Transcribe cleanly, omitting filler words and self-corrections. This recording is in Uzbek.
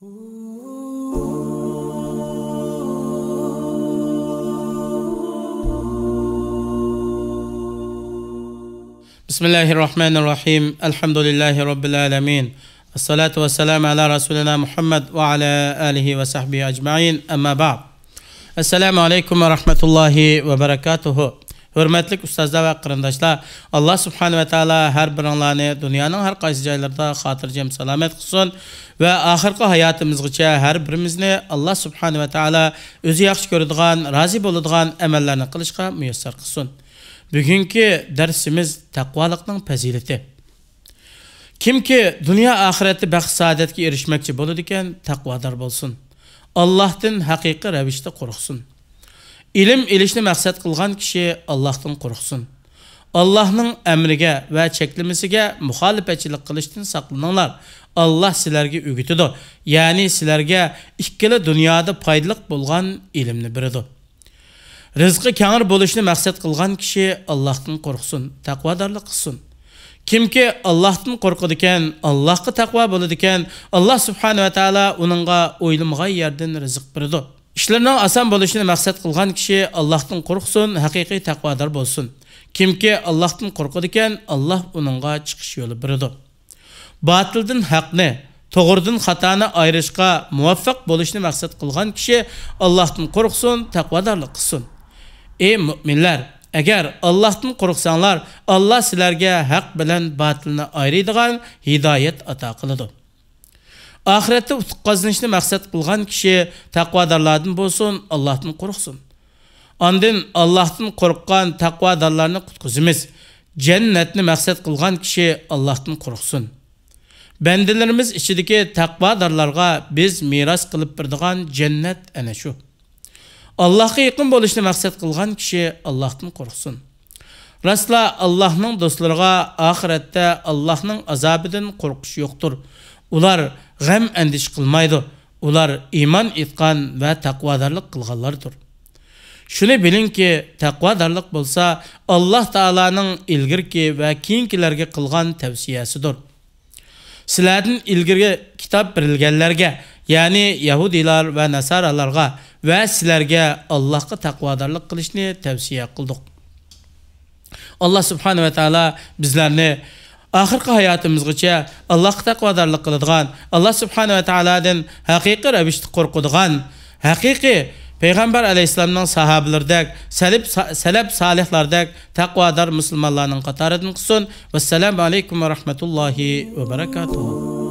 Bismillahirrahmanirrahim. Elhamdülillahi Rabbil alemin. Esselatu vesselamu ala Resulina Muhammed ve ala alihi ve sahbihi ecmain. Amma ba'd. Esselamu aleyküm ve rahmetullahi ve berekatuhu. Hürmetlik ustazlar ve kırındaşlar, Allah subhanahu ve teala her birinlerini dünyanın her qaysı joylarida xotirjam salomat qilsin ve ahirgi hayotimizdagacha her birimizni Allah subhanahu ve teala o'zi yaxshi ko'radigan, rozi bo'ladigan amallarni qilishga muyassar qilsin. Bugungi darsimiz taqvolikning fazilati. Kimki dunyo oxiratda baxt saodatga erishmoqchi bo'ladi ekan, taqvodor bo'lsin. Allohdan haqiqiy ravishda qo'rqsin. İlim ilishni maqsad qilgan kishi Allohdan qo'rqsin. Allohning amriga va cheklimasiga muxolifatchilik qilishdan saqlaninglar. Allah sizlarga o'rgatadi. Ya'ni sizlarga ikkala dunyoda foydali bo'lgan ilmni beradi. Rizqi kengir bo'lishni maqsad qilgan kishi Allohdan qo'rqsin, taqvodorlik qilsin. Kimki Allohdan qo'rqadi ekan, Allohga taqvo bo'ladi ekan, Alloh subhanahu va taolo uningga o'ylamagan yerdan rizq beradi. İşlerinin asan bo'lishini maqsad qilgan kishi Allohdan qo'rqsin, haqiqiy taqvodor bo'lsin. Kimki Allohdan qo'rqadi ekan, Alloh uningga chiqish yo'li beradi. Batildan haqni, to'g'ridan xatoni ayirishga muvaffaq bo'lishni maqsad qilgan kishi Allohdan qo'rqsin, taqvodorlik qilsin. Ey mu'minlar, agar Allohdan qo'rqsanglar, Alloh sizlarga haq bilan batilni ayiradigan hidoyat ato qiladi. Ahiretde utuq qazanishni maqsad qilgan kishi taqvodorlardan bo'lsin, Allohdan qo'rqsin. Ondan Allohdan qo'rqqan taqvodorlarni qutqizimiz. Jannatni maqsad qilgan kishi Allohdan qo'rqsin. Bandalarimiz ichidagi taqvodorlarga biz meros qilib beradigan jannat ana shu. Allohga yaqin bo'lishni maqsad qilgan kishi Allohdan qo'rqsin. Rasla Allohning do'stlariga oxiratda Allohning azobidan qo'rqish yo'qdir. Ular g'am andish qilmaydi. Ular iymon etgan va taqvodorlik qilganlardir. Shuni bilingki, taqvodorlik bo'lsa Alloh taolaning ilgirki va keyingilarga qilgan tavsiyasidir. Sizlardan ilgirgi kitob berilganlarga, ya'ni Yahudilar va Nasaralarga va sizlarga Allohga taqvodorlik qilishni tavsiya qildik. Allah subhanahu va taolo bizlarni ahirgi hayotimizgacha Allohga taqvodorlik qiladigan, Allah subhanahu va taoladan haqiqiy ravishda qo'rqadigan, haqiqiy Peygamber aleyhisselamның sahabilardek, salaf salihlardek taqvodor musulmonlarning qatoridan qilsin. Vassalamu alaykum va rahmatullohi va barakatuh.